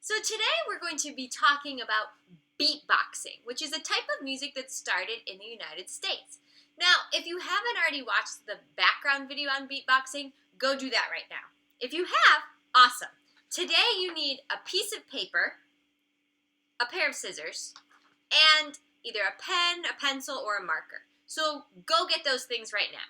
So today we're going to be talking about beatboxing, which is a type of music that started in the United States. Now, if you haven't already watched the background video on beatboxing, go do that right now. If you have, awesome. Today you need a piece of paper, a pair of scissors, and either a pen, a pencil, or a marker. So go get those things right now.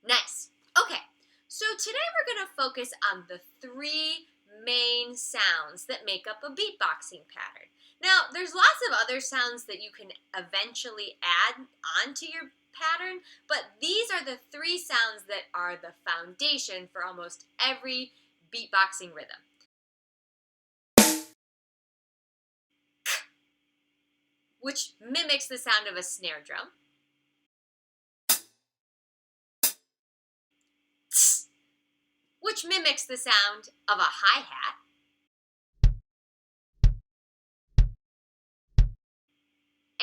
Nice. Okay, so today we're going to focus on the three main sounds that make up a beatboxing pattern. Now, there's lots of other sounds that you can eventually add onto your pattern, but these are the three sounds that are the foundation for almost every beatboxing rhythm. Which mimics the sound of a snare drum. Which mimics the sound of a hi-hat.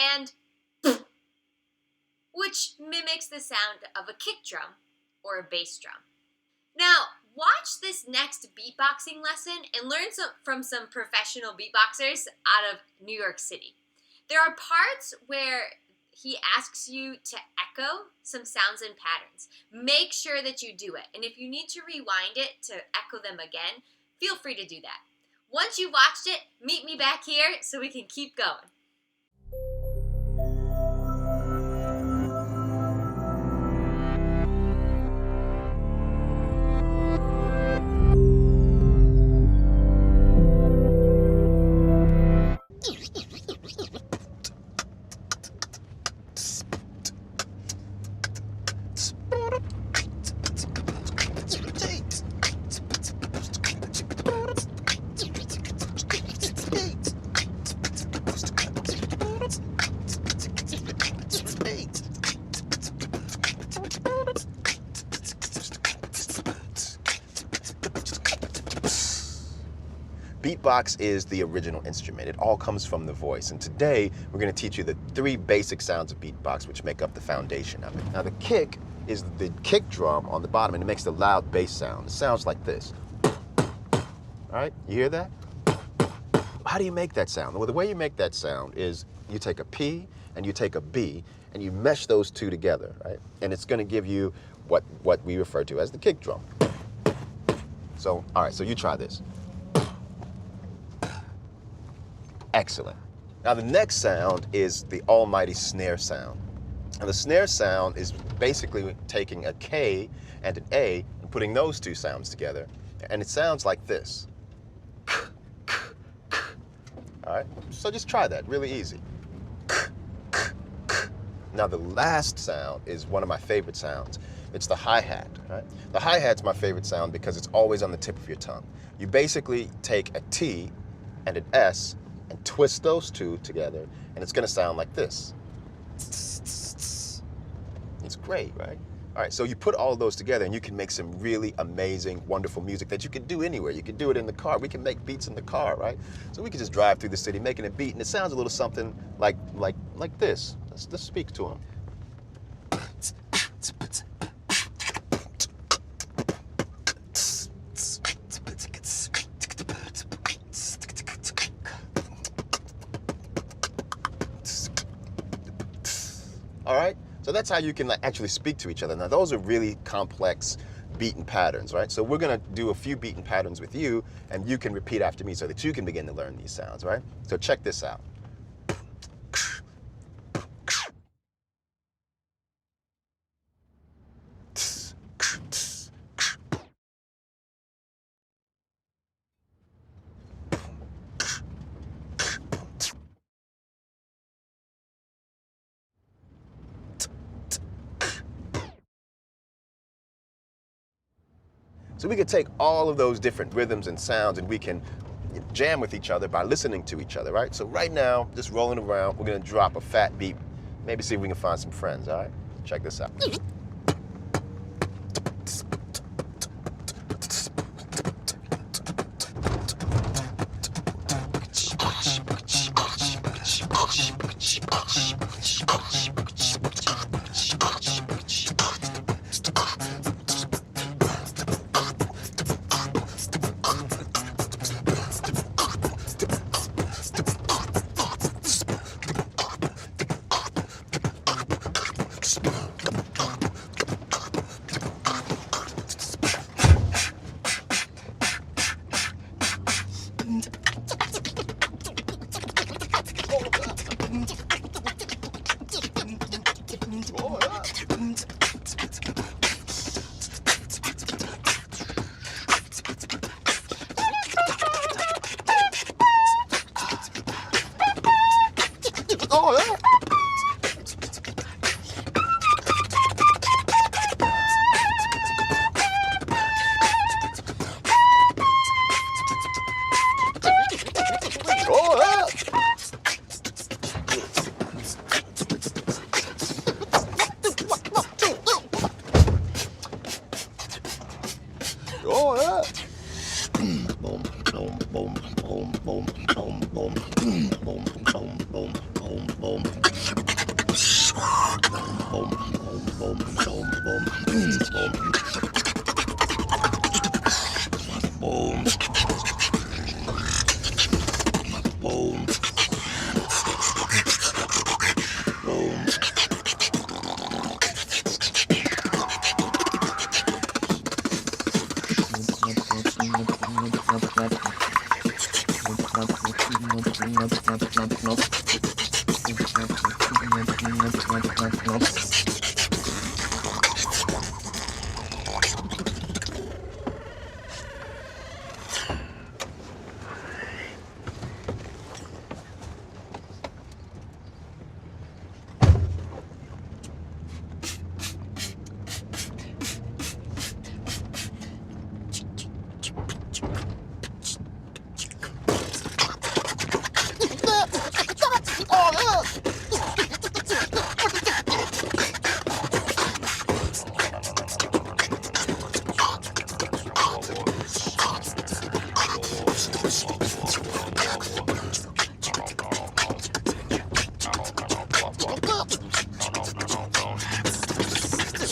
And which mimics the sound of a kick drum or a bass drum. Now, watch this next beatboxing lesson and learn from some professional beatboxers out of New York City. There are parts where he asks you to echo some sounds and patterns. Make sure that you do it. And if you need to rewind it to echo them again, feel free to do that. Once you've watched it, meet me back here so we can keep going. Beatbox is the original instrument. It all comes from the voice. And today, we're going to teach you the three basic sounds of beatbox, which make up the foundation of it. Now, the kick is the kick drum on the bottom, and it makes the loud bass sound. It sounds like this. All right, you hear that? How do you make that sound? Well, the way you make that sound is you take a P and you take a B, and you mesh those two together, right? And it's going to give you what we refer to as the kick drum. So, all right, so you try this. Excellent. Now the next sound is the almighty snare sound. And the snare sound is basically taking a K and an A and putting those two sounds together. And it sounds like this. All right, so just try that, really easy. Now the last sound is one of my favorite sounds. It's the hi-hat, right? The hi-hat's my favorite sound because it's always on the tip of your tongue. You basically take a T and an S and twist those two together, and it's gonna sound like this. It's great, right? All right, so you put all of those together and you can make some really amazing, wonderful music that you can do anywhere. You can do it in the car. We can make beats in the car, right? So we can just drive through the city making a beat, and it sounds a little something like this. Let's speak to him. All right, so that's how you can actually speak to each other. Now, those are really complex beaten patterns, right? So we're gonna do a few beaten patterns with you, and you can repeat after me so that you can begin to learn these sounds, right? So check this out. So we could take all of those different rhythms and sounds and we can jam with each other by listening to each other, right? So right now, just rolling around, we're gonna drop a fat beat, maybe see if we can find some friends, all right? Check this out. Oh, yeah.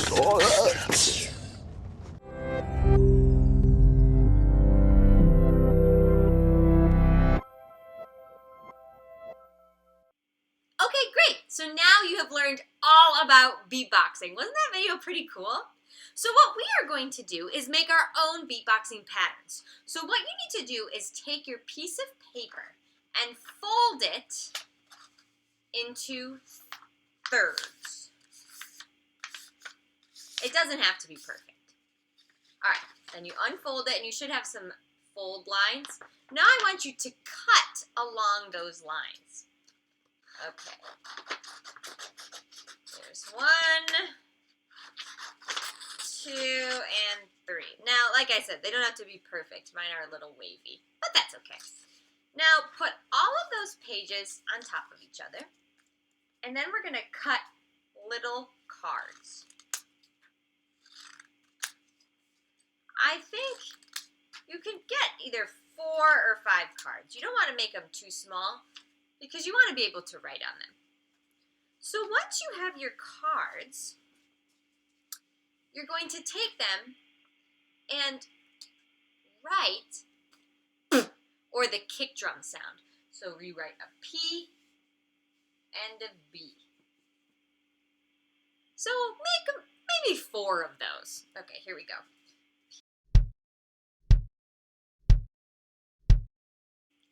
Oh, yeah. Okay, great. So now you have learned all about beatboxing. Wasn't that video pretty cool? So what we are going to do is make our own beatboxing patterns. So what you need to do is take your piece of paper and fold it into thirds. It doesn't have to be perfect. All right, then you unfold it and you should have some fold lines. Now I want you to cut along those lines. Okay. There's 1, 2, and 3. Now, like I said, they don't have to be perfect. Mine are a little wavy, but that's okay. Now, put all of those pages on top of each other, and then we're going to cut little cards. I think you can get either 4 or 5 cards. You don't want to make them too small because you want to be able to write on them. So once you have your cards, you're going to take them and write, or the kick drum sound. So rewrite a P and a B. So make maybe 4 of those. Okay, here we go.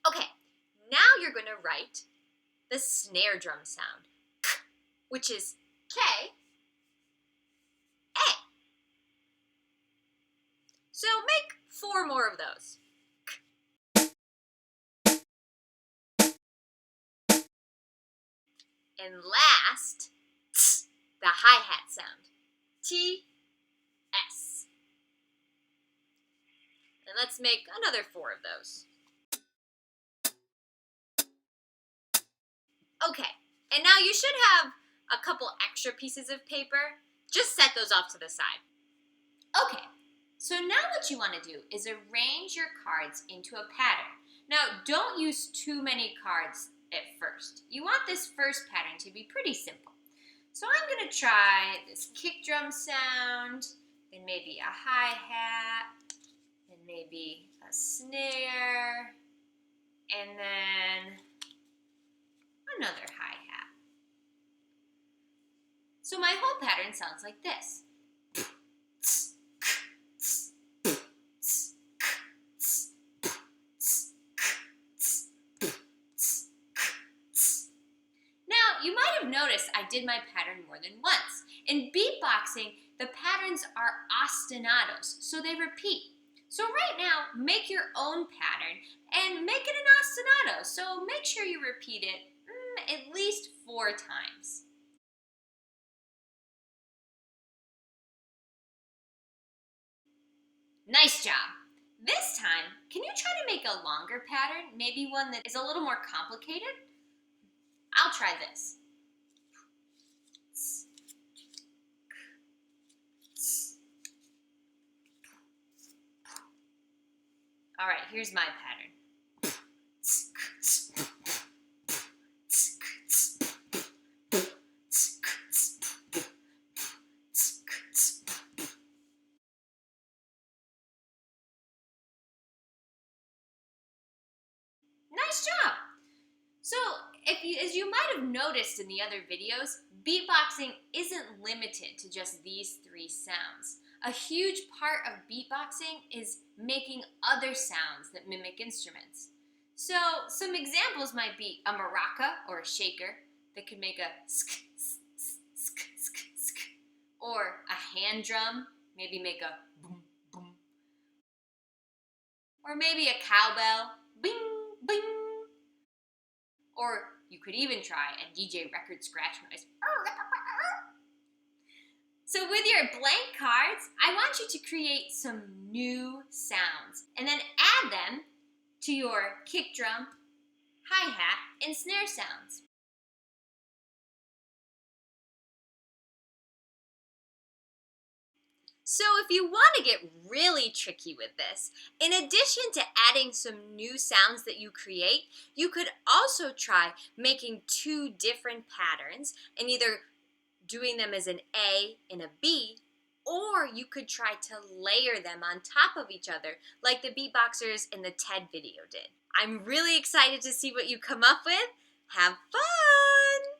Okay, now you're going to write the snare drum sound, which is K, A. So make 4 more of those. And last, the hi-hat sound, T, S. And let's make another 4 of those. Okay, and now you should have a couple extra pieces of paper. Just set those off to the side. Okay, so now what you want to do is arrange your cards into a pattern. Now, don't use too many cards at first. You want this first pattern to be pretty simple. So I'm going to try this kick drum sound, and maybe a hi-hat, and maybe a snare, and then another hi-hat. So my whole pattern sounds like this. Now, you might have noticed I did my pattern more than once. In beatboxing, the patterns are ostinatos, so they repeat. So right now, make your own pattern and make it an ostinato. So make sure you repeat it at least 4 times. Nice job. This time, can you try to make a longer pattern? Maybe one that is a little more complicated? I'll try this. All right, here's my pattern. Nice job! So, as you might have noticed in the other videos, beatboxing isn't limited to just these three sounds. A huge part of beatboxing is making other sounds that mimic instruments. So, some examples might be a maraca or a shaker that could make a sk, sk, sk, sk, sk, or a hand drum, maybe make a boom, boom, or maybe a cowbell, bing, bing. Or you could even try a DJ record scratch noise. So with your blank cards, I want you to create some new sounds and then add them to your kick drum, hi-hat, and snare sounds. So if you want to get really tricky with this, in addition to adding some new sounds that you create, you could also try making two different patterns and either doing them as an A and a B, or you could try to layer them on top of each other like the beatboxers in the TED video did. I'm really excited to see what you come up with. Have fun!